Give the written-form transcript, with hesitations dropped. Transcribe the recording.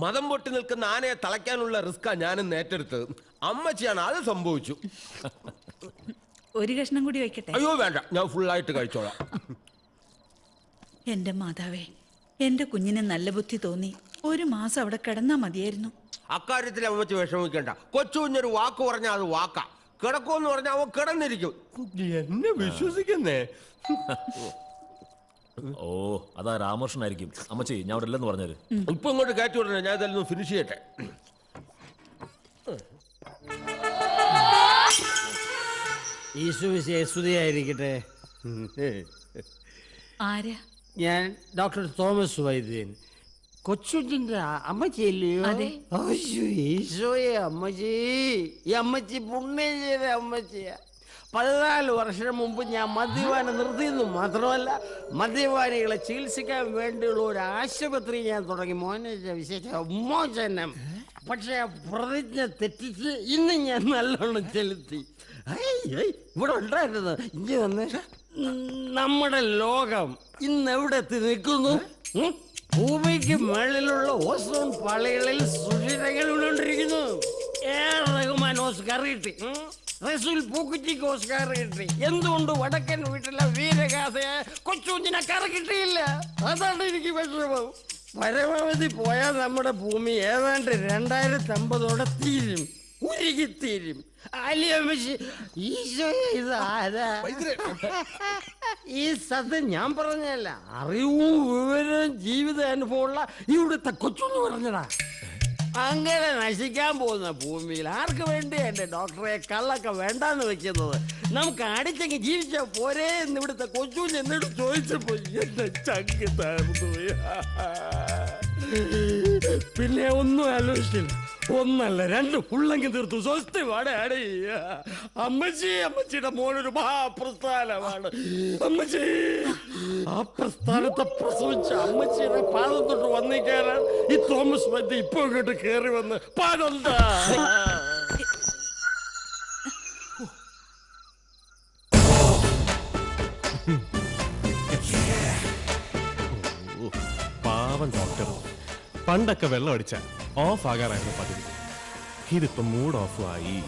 മതം പൊട്ടി നിൽക്കുന്ന ആനയെ തളയ്ക്കാനുള്ള റിസ്കാ ഞാനും ഏറ്റെടുത്തത്. അമ്മച്ചിയാണ് അത് സംഭവിച്ചു. ഒരു കഷ്ണം കൂടി വെക്കട്ടെ? അയ്യോ വേണ്ട, ഞാൻ ഫുള്ളായിട്ട് കഴിച്ചോളാം. എന്റെ മാതാവേ, എന്റെ കുഞ്ഞിന് നല്ല ബുദ്ധി തോന്നി. ഒരു മാസം അവിടെ കിടന്നാ മതിയായിരുന്നു. അക്കാര്യത്തിൽ അമ്മച്ചി വിഷമിക്കണ്ട. കൊച്ചു കുഞ്ഞൊരു വാക്ക് പറഞ്ഞാൽ അത് വാക്കാ. കിടക്കുമെന്ന് പറഞ്ഞാൽ അവൻ കിടന്നിരിക്കും. എന്നെ വിശ്വസിക്കുന്നേ. ഓ, അതാ രാമകൃഷ്ണനായിരിക്കും. അമ്മച്ചി, ഞാൻ അവിടെ ഇല്ലെന്ന് പറഞ്ഞത്. ഇപ്പൊ ഇങ്ങോട്ട് കയറ്റി വിടണേ, ഞാൻ ഇതെല്ലാം ഫിനിഷ് ചെയ്യട്ടെ. ഈശോയായിരിക്കട്ടെ. ആരാ? ഞാൻ ഡോക്ടർ തോമസ് വൈദ്യൻ. കൊച്ചുജിന്റെ അമ്മച്ചിയല്ലയോ? ഈശോയെ അമ്മച്ചി, ഈ അമ്മച്ചി പുണ്യം ചെയ്ത അമ്മച്ചിയ. 14 വർഷം മുമ്പ് ഞാൻ മദ്യപാനം നിർത്തിയെന്ന് മാത്രമല്ല, മദ്യപാനികളെ ചികിത്സിക്കാൻ വേണ്ടിയുള്ള ഒരു ആശുപത്രി ഞാൻ തുടങ്ങി. മോനെ വിശേഷ മോചനം. പക്ഷെ പ്രതിജ്ഞ തെറ്റിച്ച് ഇന്ന് ഞാൻ നല്ലോണം ചെലുത്തി. ഇവിടെ ഉണ്ടായിരുന്നത് ഇഞ്ചി വന്നേ. നമ്മുടെ ലോകം ഇന്ന് എവിടെ എത്തി നിൽക്കുന്നു? ഭൂമിക്ക് മേളിലുള്ള ഓസോൺ പാളികളിൽ സുഷിരങ്ങൾ ഉണ്ടോണ്ടിരിക്കുന്നു. റഹ്മാൻ ഓസ്കാർ കിട്ടി, റസൂൽ പൂക്കുറ്റിക്ക് ഓസ്കാർ കിട്ടി. എന്തുകൊണ്ട് വടക്കൻ വീട്ടിലെ വീരഗാഥയെ കൊച്ചുകുഞ്ഞിനെ കറ കിട്ടിയില്ല? അതാണ് എനിക്ക് വിഷമം. പരമാവധി പോയാൽ നമ്മുടെ ഭൂമി ഏതാണ്ട് 2050 തീരും, ഉരുകിത്തീരും. ഈ സത്യം ഞാൻ പറഞ്ഞല്ല, അറിവും വിവരവും ജീവിത അനുഭവമുള്ള ഇവിടുത്തെ കൊച്ചൊന്നു പറഞ്ഞതാ. അങ്ങനെ നശിക്കാൻ പോകുന്ന ഭൂമിയിൽ ആർക്ക് വേണ്ടി എന്റെ ഡോക്ടറെ കള്ളൊക്കെ വേണ്ടാന്ന് വെക്കുന്നത്? നമുക്ക് അടിച്ചെങ്കിൽ ജീവിച്ച പോരേ എന്ന് ഇവിടുത്തെ കൊച്ചുവിന് എന്നോട് ചോദിച്ചപ്പോ എന്റെ ചങ്ക് താഴ്ന്നു. പിന്നെ ഒന്നും ആലോചിച്ചില്ല. 1 അല്ല 2 ഉള്ളെങ്കിൽ തീർത്തു. സ്വസ്തി വാടയാടി. അമ്മച്ചി, അമ്മച്ചിയുടെ മോനൊരു മഹാപ്രസ്ഥാനമാണ്. അമ്മച്ചി ആ പ്രസ്ഥാനത്തെ പ്രസവിച്ച അമ്മച്ചിയുടെ പാദം തൊട്ട് വന്നിക്കാനാണ് ഈ തോമസ് വൈദ്യ ഇപ്പൊ ഇങ്ങോട്ട് കേറി വന്ന് പാടെന്താ. പാവം ഡോക്ടർ. പണ്ടൊക്കെ വെള്ളം അടിച്ചാൽ ഓഫ് ആകാറായിരുന്നു പതിവ്. ഇതിപ്പോ മൂഡ് ഓഫ് ആയി.